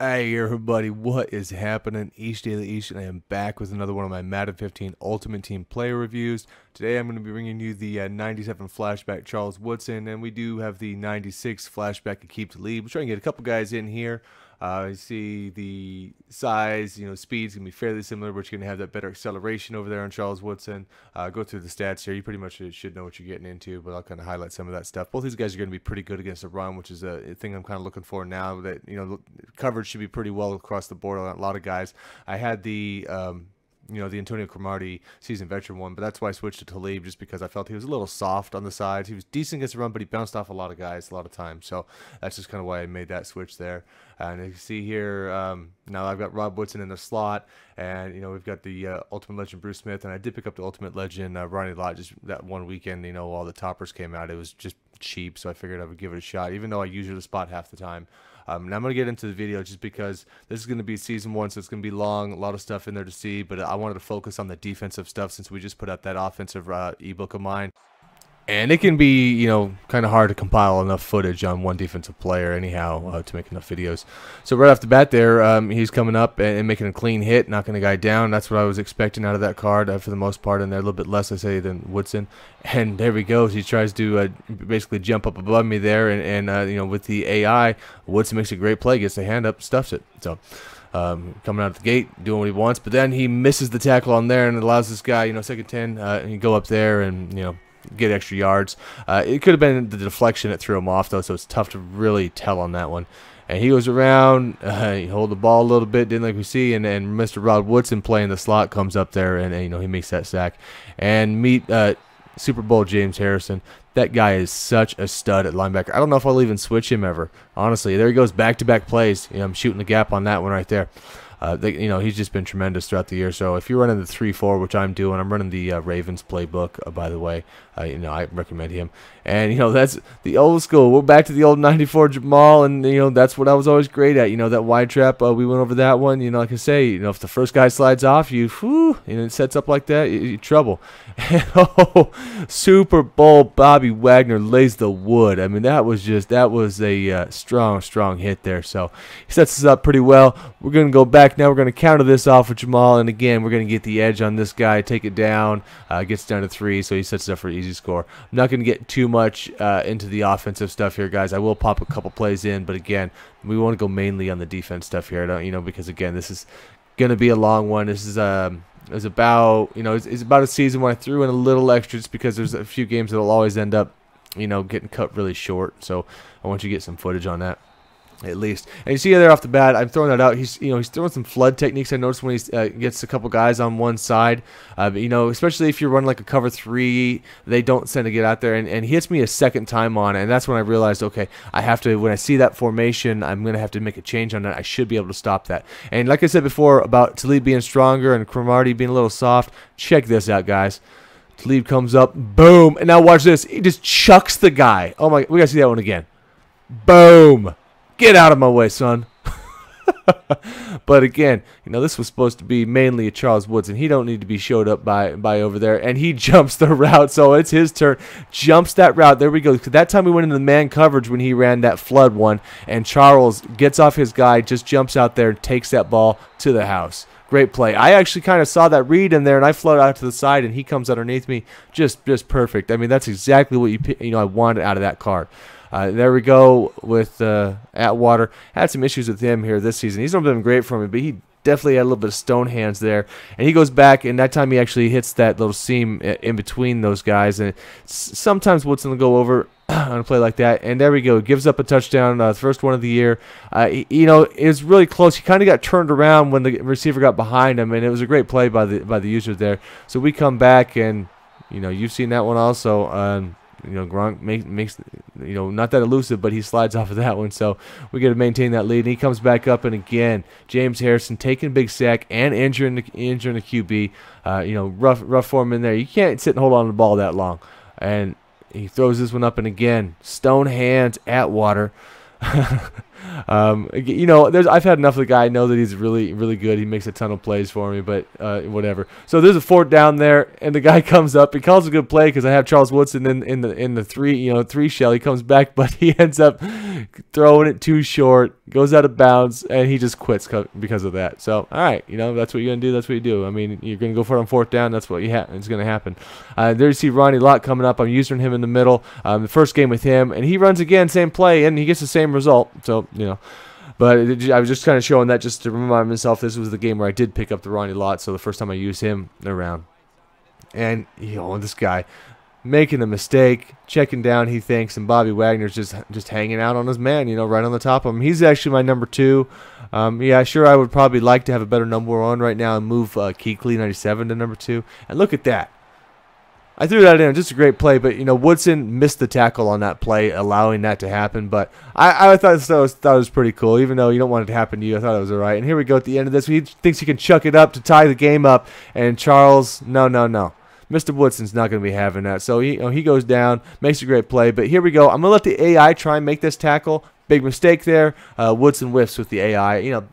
Hey everybody, what is happening? East Daily East, and I am back with another one of my Madden 15 Ultimate Team player reviews. Today I'm going to be bringing you the 97 flashback Charles Woodson, and we do have the 96 flashback Aqib Talib. We're trying to get a couple guys in here. You see the size, speed's going to be fairly similar, but you're going to have that better acceleration over there on Charles Woodson. Go through the stats here. You pretty much should know what you're getting into, but I'll kind of highlight some of that stuff. Both these guys are going to be pretty good against the run, which is a thing I'm kind of looking for now. That coverage should be pretty well across the board on a lot of guys. I had the the Antonio Cromartie seasoned veteran one, but that's why I switched to Talib, just because I felt he was a little soft on the sides. He was decent against the run, but he bounced off a lot of guys a lot of times. So that's just kind of why I made that switch there. And you can see here, now I've got Rob Woodson in the slot, and we've got the Ultimate Legend Bruce Smith, and I did pick up the Ultimate Legend Ronnie Lott just that one weekend. All the toppers came out. It was just cheap, so I figured I would give it a shot, even though I usually spot half the time. Now I'm going to get into the video just because this is going to be season 1, so it's going to be long, a lot of stuff in there to see, but I wanted to focus on the defensive stuff since we just put out that offensive ebook of mine. And it can be, kind of hard to compile enough footage on one defensive player anyhow to make enough videos. So right off the bat there, he's coming up and making a clean hit, knocking a guy down. That's what I was expecting out of that card for the most part, and they're a little bit less, I say, than Woodson. And there he goes. He tries to basically jump up above me there, and with the AI, Woodson makes a great play, gets the hand up, stuffs it. So coming out of the gate, doing what he wants, but then he misses the tackle on there and it allows this guy, second 10, and you go up there and, get extra yards. It could have been the deflection that threw him off, though, so it's tough to really tell on that one. And he goes around, he hold the ball a little bit, didn't like we see, and Mr. Rod Woodson playing the slot comes up there, and he makes that sack. And meet Super Bowl James Harrison. That guy is such a stud at linebacker. I don't know if I'll even switch him ever, honestly. There he goes, back-to-back plays. I'm shooting the gap on that one right there. He's just been tremendous throughout the year. So if you're running the 3-4, which I'm doing, I'm running the Ravens playbook, by the way. I recommend him. And, that's the old school. We're back to the old 94 Jamal, and, that's what I was always great at. That wide trap, we went over that one. Like I say, if the first guy slides off, it sets up like that, you're trouble. And, Super Bowl Bobby Wagner lays the wood. I mean, that was a strong hit there. So he sets us up pretty well. We're going to go back now. We're going to counter this off with Jamal, and again, we're going to get the edge on this guy, take it down, gets down to 3, so he sets it up for an easy score. I'm not going to get too much into the offensive stuff here, guys. I will pop a couple plays in, but again, we want to go mainly on the defense stuff here, because again, this is going to be a long one. This is it's about a season where I threw in a little extra just because there's a few games that'll always end up getting cut really short, so I want you to get some footage on that at least. And you see there off the bat, I'm throwing that out. He's throwing some flood techniques. I noticed when he gets a couple guys on one side, especially if you're running like a cover 3, they don't tend to get out there. And he hits me a second time on it, and that's when I realized, okay, I have to. When I see that formation, I'm gonna have to make a change on that. I should be able to stop that. And like I said before about Talib being stronger and Cromartie being a little soft, check this out, guys. Talib comes up, boom, and now watch this. He just chucks the guy. Oh my, we gotta see that one again. Boom. Get out of my way, son. But again, this was supposed to be mainly a Charles Woodson. He don't need to be showed up by over there. And he jumps the route, so it's his turn. Jumps that route. There we go. That time we went into the man coverage when he ran that flood one. And Charles gets off his guy, just jumps out there and takes that ball to the house. Great play. I actually kind of saw that read in there, and I float out to the side, and he comes underneath me. Just perfect. I mean, that's exactly what I wanted out of that card. There we go with Atwater. Had some issues with him here this season. He's not been great for me, but he definitely had a little bit of stone hands there. And he goes back, and that time he actually hits that little seam in between those guys. And sometimes Woodson will go over on a play like that. And there we go. Gives up a touchdown, the first one of the year. It was really close. He kind of got turned around when the receiver got behind him, and it was a great play by the user there. So we come back, and you've seen that one also. Gronk makes not that elusive, but he slides off of that one, so we got to maintain that lead. And he comes back up, and again, James Harrison taking a big sack and injuring the QB. Rough form in there. You can't sit and hold on to the ball that long. And he throws this one up, and again, stone hands Atwater. You know, I've had enough of the guy. I know that he's really, really good. He makes a ton of plays for me, but whatever. So there's a 4th down there, and the guy comes up. He calls a good play because I have Charles Woodson in the 3 shell. He comes back, but he ends up throwing it too short, goes out of bounds, and he just quits because of that. So all right, you know, that's what you're gonna do. That's what you do. I mean, you're gonna go for it on 4th down. That's what it's gonna happen. There you see Ronnie Lott coming up. I'm using him in the middle. The first game with him, and he runs again, same play, and he gets the same result. So you know. But I was just kind of showing that just to remind myself this was the game where I did pick up the Ronnie Lott, so the first time I used him around. And, you know, this guy making a mistake, checking down, he thinks, and Bobby Wagner's just hanging out on his man, you know, right on the top of him. He's actually my number 2. Yeah, sure, I would probably like to have a better number 1 right now and move Kuechly 97 to number 2. And look at that. I threw that in, just a great play, but, you know, Woodson missed the tackle on that play, allowing that to happen, but I thought it was pretty cool, even though you don't want it to happen to you. I thought it was all right, and here we go at the end of this. He thinks he can chuck it up to tie the game up, and Charles, no. Mr. Woodson's not going to be having that, so he goes down, makes a great play, but here we go. I'm going to let the AI try and make this tackle. Big mistake there. Woodson whiffs with the AI, you know.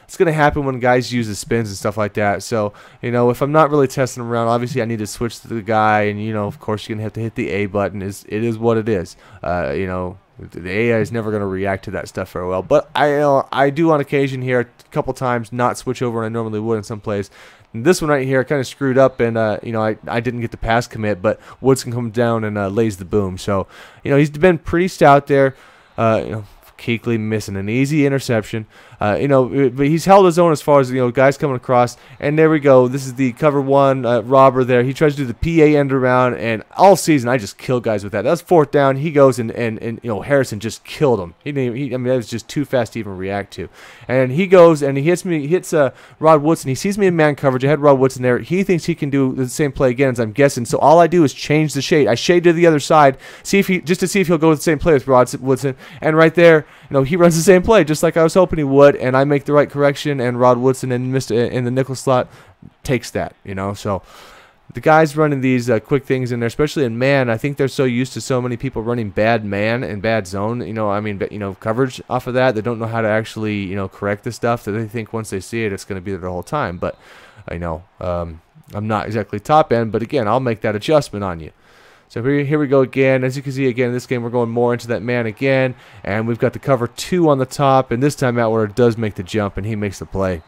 It's going to happen when guys use the spins and stuff like that. So, you know, if I'm not really testing them around, obviously I need to switch to the guy. And, you know, of course, you're going to have to hit the A button. It is what it is. You know, the AI is never going to react to that stuff very well. But I do on occasion here a couple times not switch over when I normally would in some plays. And this one right here, I kind of screwed up, and, you know, I didn't get the pass commit. But Woodson comes down and lays the boom. So, you know, he's been pretty stout there. You know, Kuechly missing an easy interception. You know, but he's held his own as far as, you know, guys coming across. And there we go. This is the cover 1 robber there. He tries to do the PA end around, and all season I just kill guys with that. That was 4th down. He goes and you know, Harrison just killed him. I mean, that was just too fast to even react to. And he goes and he hits Rod Woodson. He sees me in man coverage. I had Rod Woodson there. He thinks he can do the same play again, as I'm guessing. So all I do is change the shade. I shade to the other side, just to see if he'll go with the same play with Rod Woodson. And right there, you know, he runs the same play just like I was hoping he would. And I make the right correction, and Rod Woodson in the nickel slot takes that, you know. So the guys running these quick things in there, especially in man, I think they're so used to so many people running bad man and bad zone, you know, I mean, you know, coverage off of that. They don't know how to actually, you know, correct this stuff, that they think once they see it, it's going to be there the whole time. But I know I'm not exactly top end, but again, I'll make that adjustment on you. So here we go again. As you can see, again, in this game, we're going more into that man again. And we've got the cover 2 on the top. And this time out where it does make the jump, and he makes the play.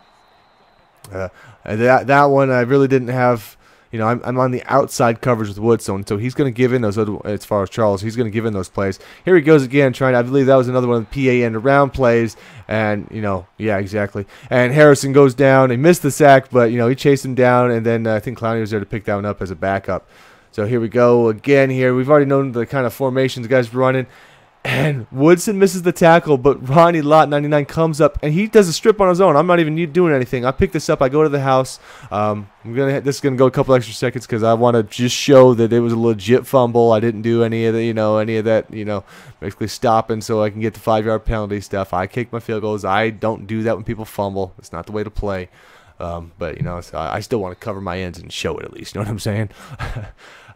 That one, I really didn't have, you know, I'm on the outside coverage with Woodson. So he's going to give in those, as far as Charles, he's going to give in those plays. Here he goes again, I believe that was another one of the PA end around plays. And, you know, yeah, exactly. And Harrison goes down. He missed the sack, but, you know, he chased him down. And then I think Clowney was there to pick that one up as a backup. So here we go again here. We've already known the kind of formations the guys running. And Woodson misses the tackle, but Ronnie Lott 99 comes up, and he does a strip on his own. I'm not even doing anything. I pick this up. I go to the house. This is gonna go a couple extra seconds because I want to just show that it was a legit fumble. I didn't do any of that, basically stopping so I can get the 5-yard penalty stuff. I kick my field goals. I don't do that when people fumble. It's not the way to play. But, you know, so I still want to cover my ends and show it at least. You know what I'm saying?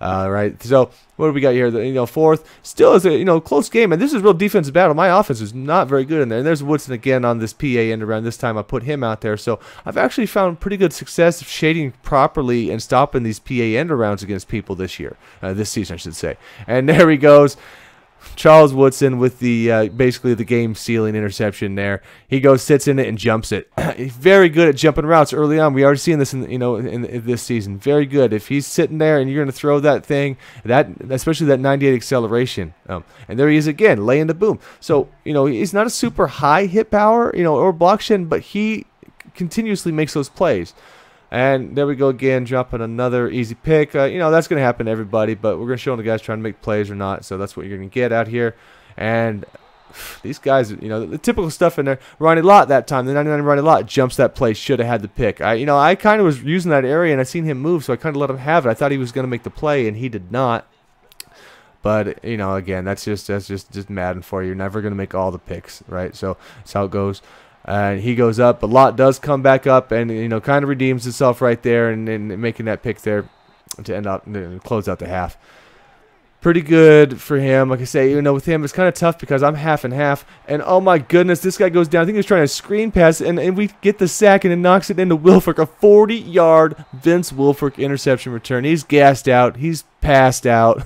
Right. So what do we got here? You know, 4th still is a close game, and this is a real defensive battle. My offense is not very good in there. And there's Woodson again on this PA end around. This time I put him out there. So I've actually found pretty good success shading properly and stopping these PA end arounds against people this season, I should say. And there he goes. Charles Woodson with the basically the game-sealing interception there. He goes, sits in it, and jumps it. He's very good at jumping routes early on. We already seen this in this season. Very good. If he's sitting there and you're going to throw that thing, especially that 98 acceleration, and there he is again, laying the boom. So he's not a super high hit power, or block shed, but he continuously makes those plays. And there we go again, dropping another easy pick. That's going to happen to everybody, but we're going to show the guys trying to make plays or not. So that's what you're going to get out here. And these guys, the typical stuff in there. Ronnie Lott that time, the 99 Ronnie Lott jumps that play, should have had the pick. I kind of was using that area, and I seen him move, so I kind of let him have it. I thought he was going to make the play, and he did not. But, again, that's just Madden for you. You're never going to make all the picks, right? So that's how it goes. And he goes up, but Lott does come back up and, kind of redeems himself right there and making that pick there to end up and close out the half. pretty good for him. Like I say, you know, with him, it's kind of tough because I'm half and half. And oh my goodness, this guy goes down. I think he was trying to screen pass, and we get the sack, and it knocks it into Wilfork. A 40-yard Vince Wilfork interception return. He's gassed out. He's passed out.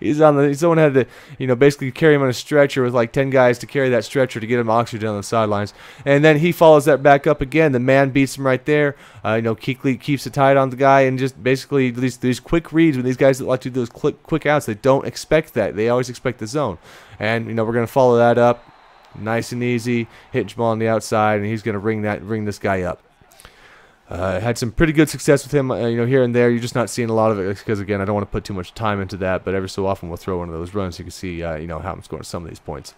He's on the. Someone had to, you know, basically carry him on a stretcher with like 10 guys to carry that stretcher to get him oxygen on the sidelines. And then he follows that back up again. The man beats him right there. You know, Kuechly keeps it tight on the guy, and just basically these quick reads when these guys that like to do those quick outs, they don't expect that. They always expect the zone. And you know, we're gonna follow that up, nice and easy. Hit Jamal on the outside, and he's gonna ring this guy up. Had some pretty good success with him, you know, here and there. You're just not seeing a lot of it because, again, I don't want to put too much time into that. But every so often we'll throw one of those runs. So you can see, you know, how I'm scoring some of these points.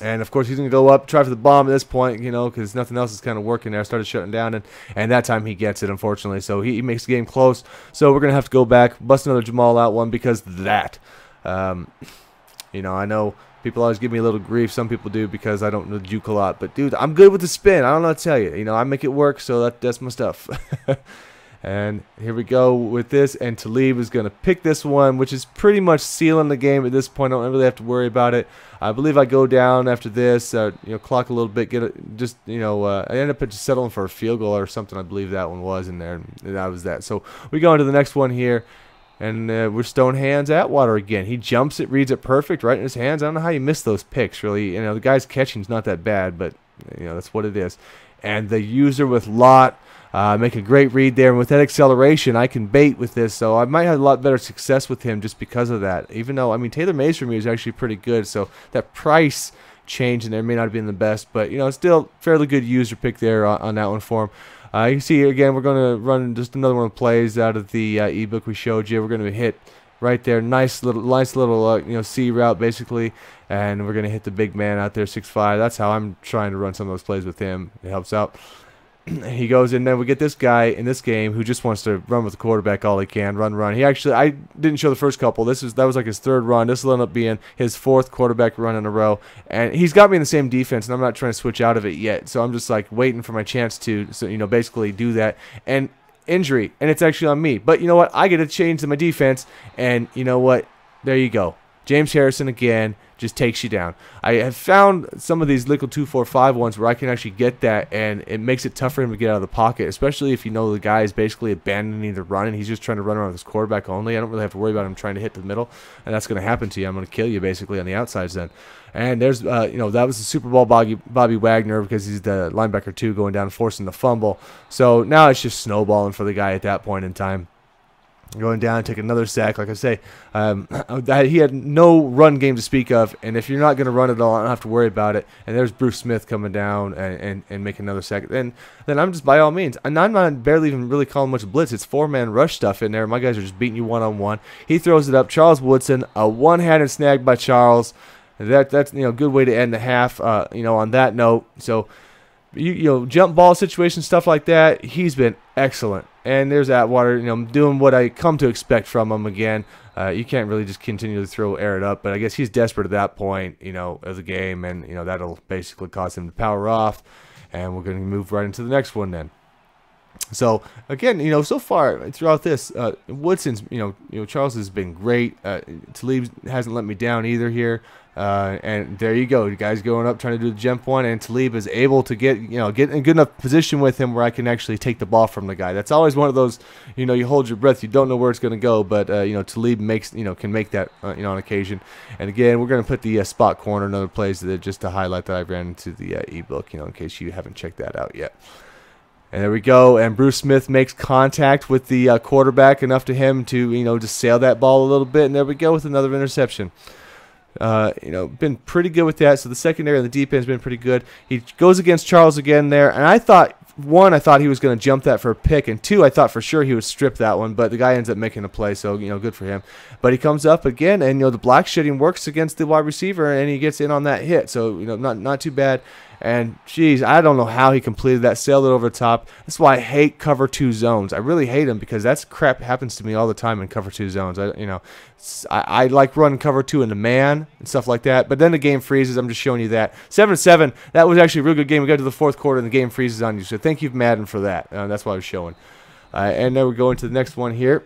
And, of course, he's going to go up, try for the bomb at this point, you know, because nothing else is kind of working there. Started shutting down, and that time he gets it, unfortunately. So he makes the game close. So we're going to have to go back, bust another Jamal out one because of that. You know, I know people always give me a little grief. Some people do because I don't know juke a lot. But, dude, I'm good with the spin. I don't know what to tell you. You know, I make it work, so that's my stuff. And here we go with this. And Talib is going to pick this one, which is pretty much sealing the game at this point. I don't really have to worry about it. I believe I go down after this, you know, clock a little bit, get it, just, you know, I ended up just settling for a field goal or something. I believe that one was in there, and that was that. So we go into the next one here. And we're stone hands Atwater again. He jumps it, reads it perfect, right in his hands. I don't know how you miss those picks, really. You know, the guy's catching's not that bad, but, you know, that's what it is. And the user with Lot make a great read there. And with that acceleration, I can bait with this. So I might have a lot better success with him just because of that. Even though, I mean, Taylor Mays for me is actually pretty good. So that price change in there may not have been the best. But, you know, still fairly good user pick there on that one for him. You can see again, we're going to run just another one of the plays out of the ebook we showed you. We're going to hit right there, nice little you know, C route basically, and we're going to hit the big man out there, 6'5". That's how I'm trying to run some of those plays with him. It helps out. He goes in, then we get this guy in this game who just wants to run with the quarterback all he can, run. He actually, I didn't show the first couple. That was like his third run. This will end up being his fourth quarterback run in a row, and he's got me in the same defense, and I'm not trying to switch out of it yet. So I'm just like waiting for my chance to, so, you know, basically do that. And injury, and it's actually on me. But you know what? I get to change to my defense, and you know what? There you go. James Harrison again just takes you down. I have found some of these Liquid 245 ones where I can actually get that, and it makes it tough for him to get out of the pocket, especially if you know the guy is basically abandoning the run and he's just trying to run around with his quarterback only. I don't really have to worry about him trying to hit the middle, and that's going to happen to you. I'm going to kill you basically on the outsides then. And there's, you know, that was the Super Bowl Bobby Wagner because he's the linebacker 2 going down and forcing the fumble. So now it's just snowballing for the guy at that point in time. Going down, take another sack. Like I say, he had no run game to speak of, and if you're not going to run it all, I don't have to worry about it. And there's Bruce Smith coming down and making another sack. Then I'm just, by all means, and I'm not barely even really calling much blitz. It's 4-man rush stuff in there. My guys are just beating you one-on-one. He throws it up. Charles Woodson, a one-handed snag by Charles. That's, you know, good way to end the half, you know, on that note. So, you know, jump ball situation, stuff like that, he's been excellent. And there's Atwater, you know, doing what I come to expect from him again. You can't really just continue to air it up, but I guess he's desperate at that point, you know, of the game, and, you know, that'll basically cause him to power off, and we're going to move right into the next one then. So again, you know, so far throughout this, Woodson's, you know, Charles has been great. Talib hasn't let me down either here. And there you go, you guys going up trying to do the jump one, and Talib is able to get in a good enough position with him where I can actually take the ball from the guy. That's always one of those, you know, you hold your breath, you don't know where it's going to go, but you know, Talib can make that you know, on occasion. And again, we're going to put the spot corner, another place that just to highlight that I ran into the ebook, you know, in case you haven't checked that out yet. And there we go, and Bruce Smith makes contact with the quarterback enough to him to, you know, just sail that ball a little bit, and there we go with another interception. You know, been pretty good with that. So the secondary and the deep end has been pretty good. He goes against Charles again there, and I thought, one, I thought he was going to jump that for a pick, and two, I thought for sure he would strip that one, but the guy ends up making a play, so, you know, good for him. But he comes up again, and, you know, the block shedding works against the wide receiver, and he gets in on that hit, so, you know, not too bad. And, geez, I don't know how he completed that, sailed it over the top. That's why I hate cover 2 zones. I really hate them because that's crap happens to me all the time in cover 2 zones. I like running cover 2 into man and stuff like that. But then the game freezes. I'm just showing you that. 7-7, that was actually a real good game. We got to the fourth quarter and the game freezes on you. So thank you, Madden, for that. That's what I was showing. And then we go into the next one here.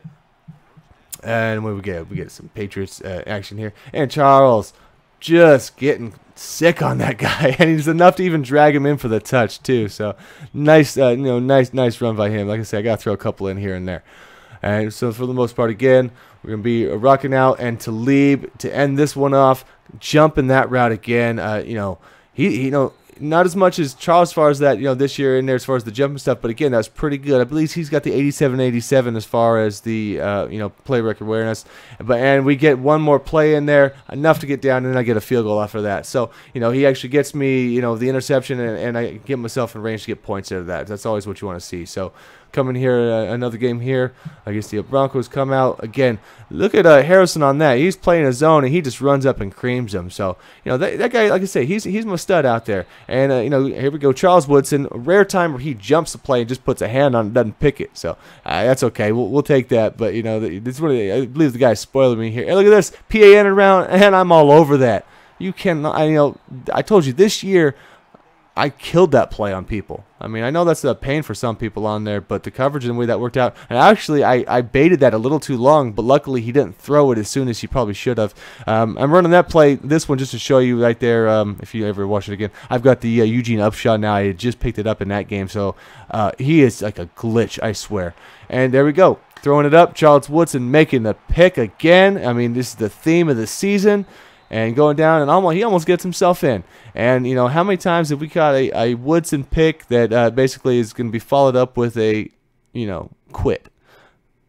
And what we get some Patriots action here. And Charles just getting sick on that guy, and he's enough to even drag him in for the touch too. So nice, nice run by him. Like I said, I got to throw a couple in here and there. And so for the most part, again, we're going to be rocking out, and Talib to end this one off, jumping that route again. He not as much as Charles as far as that, this year in there as far as the jumping stuff, but again, that's pretty good. I believe he's got the 87-87 as far as the, play record awareness. And we get one more play in there, enough to get down, and then I get a field goal after that. So, he actually gets me, the interception, and I get myself in range to get points out of that. That's always what you want to see. So, coming here, another game here. I guess the Broncos come out again. Look at Harrison on that. He's playing a zone, and he just runs up and creams him. So, that guy, like I say, he's my stud out there. And here we go, Charles Woodson. A rare time where he jumps the play and just puts a hand on it, doesn't pick it. So that's okay. We'll take that. But this is what I believe the guy's spoiling me here. And look at this, PAN around, and I'm all over that. You cannot. I told you this year, I killed that play on people. I mean, I know that's a pain for some people on there, but the coverage and the way that worked out, and actually I baited that a little too long, but luckily he didn't throw it as soon as he probably should have. I'm running that play, this one, just to show you right there, if you ever watch it again. I've got the Eugene Upshaw now. I had just picked it up in that game, so he is like a glitch, I swear. And there we go. Throwing it up, Charles Woodson making the pick again. I mean, this is the theme of the season. And going down, and he almost gets himself in. And, how many times have we got a Woodson pick that basically is going to be followed up with a, quit?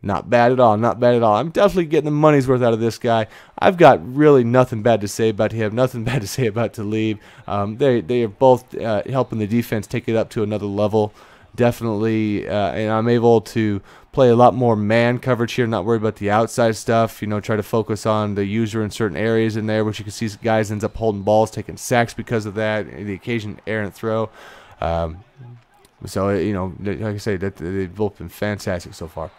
Not bad at all, not bad at all. I'm definitely getting the money's worth out of this guy. I've got really nothing bad to say about him, nothing bad to say about Talib. They are both helping the defense take it up to another level. Definitely, and I'm able to play a lot more man coverage here, not worry about the outside stuff, try to focus on the user in certain areas in there, which you can see guys ends up holding balls, taking sacks because of that, the occasion errant throw. So, like I say, they've both been fantastic so far.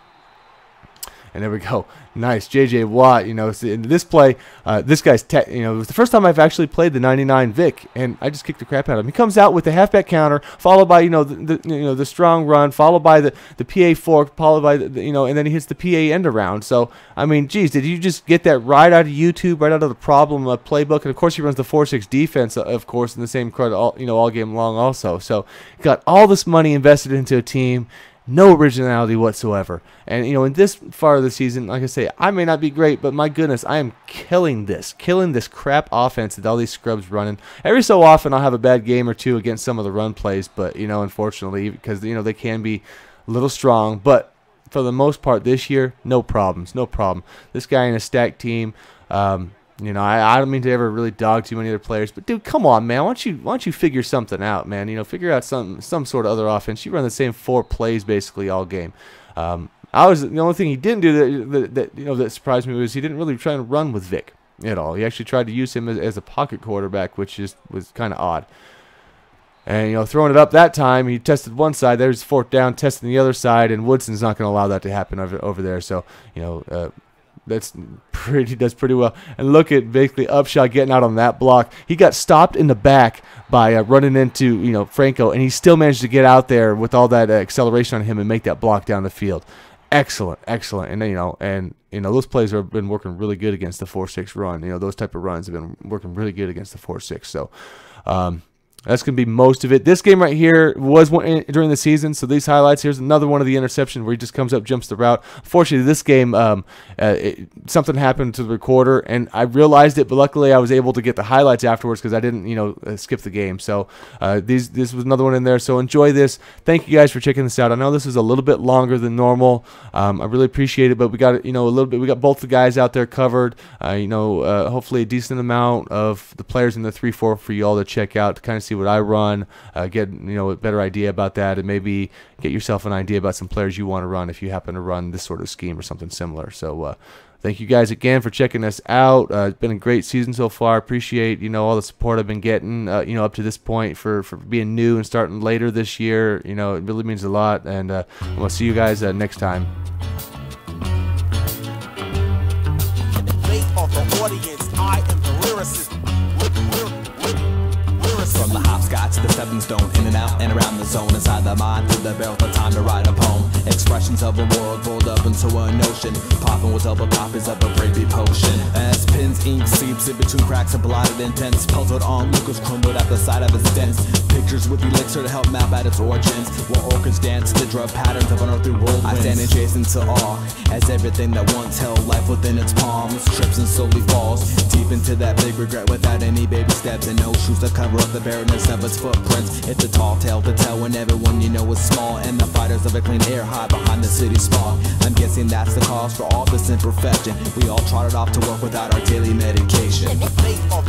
And there we go. Nice. J.J. Watt, in this play, this guy's, it was the first time I've actually played the 99 Vic, and I just kicked the crap out of him. He comes out with the halfback counter, followed by, the strong run, followed by the PA fork, followed by, and then he hits the PA end around. So, I mean, geez, did you just get that right out of YouTube, right out of the problem playbook? And, of course, he runs the 4-6 defense, of course, in the same credit all game long also. So, got all this money invested into a team. No originality whatsoever. And, in this far of the season, like I say, I may not be great, but my goodness, I am killing this crap offense that all these scrubs running. Every so often, I'll have a bad game or two against some of the run plays, but, unfortunately, because, they can be a little strong. But for the most part this year, no problems, no problem. This guy in a stacked team, I don't mean to ever really dog too many other players, but dude, come on, man. Why don't you figure something out, man? Figure out some sort of other offense. You run the same 4 plays basically all game. The only thing he didn't do that surprised me was he didn't really try to run with Vic at all. He actually tried to use him as a pocket quarterback, which was kind of odd. And throwing it up that time, he tested one side. There's 4th down, testing the other side, and Woodson's not going to allow that to happen over there. So does pretty well. And look at basically Upshaw getting out on that block. He got stopped in the back by running into Franco, and he still managed to get out there with all that acceleration on him and make that block down the field. Excellent. And those plays have been working really good against the 4-6 run. Those type of runs have been working really good against the 4-6. So that's going to be most of it. This game right here was one during the season, so these highlights. Here's another one of the interceptions where he just comes up, jumps the route. Fortunately, this game, something happened to the recorder, and I realized it, but luckily I was able to get the highlights afterwards because I didn't, skip the game. So this was another one in there, so enjoy this. Thank you guys for checking this out. I know this is a little bit longer than normal. I really appreciate it, but we got, a little bit. We got both the guys out there covered. Hopefully a decent amount of the players in the 3-4 for you all to check out to kind of see what I run, get a better idea about that, and maybe get yourself an idea about some players you want to run if you happen to run this sort of scheme or something similar. So thank you guys again for checking us out. It's been a great season so far. Appreciate all the support I've been getting up to this point for being new and starting later this year. It really means a lot, and we'll see you guys next time. In the face of the audience, I am the lyricist. From the hopscotch to the stepping stone, in and out and around the zone, inside the mind, through the barrel, the time to write a poem. Expressions of a world rolled up into a notion, popping with double copies of a breaky potion. As pins, ink seeps in between cracks of blotted intents, puzzled onlookers crumbled at the sight of its dents. Pictures with elixir to help map out its origins, while orchids dance to drug patterns of unearthly whirlwinds. I stand adjacent to awe, as everything that once held life within its palms trips and slowly falls deep into that big regret, without any baby steps and no shoes to cover up the barrenness of its footprints. It's a tall tale to tell when everyone you know is small, and the fighters of a clean air hide behind the city's smog. I'm guessing that's the cause for all this imperfection. We all trotted off to work without our daily medication. Faith of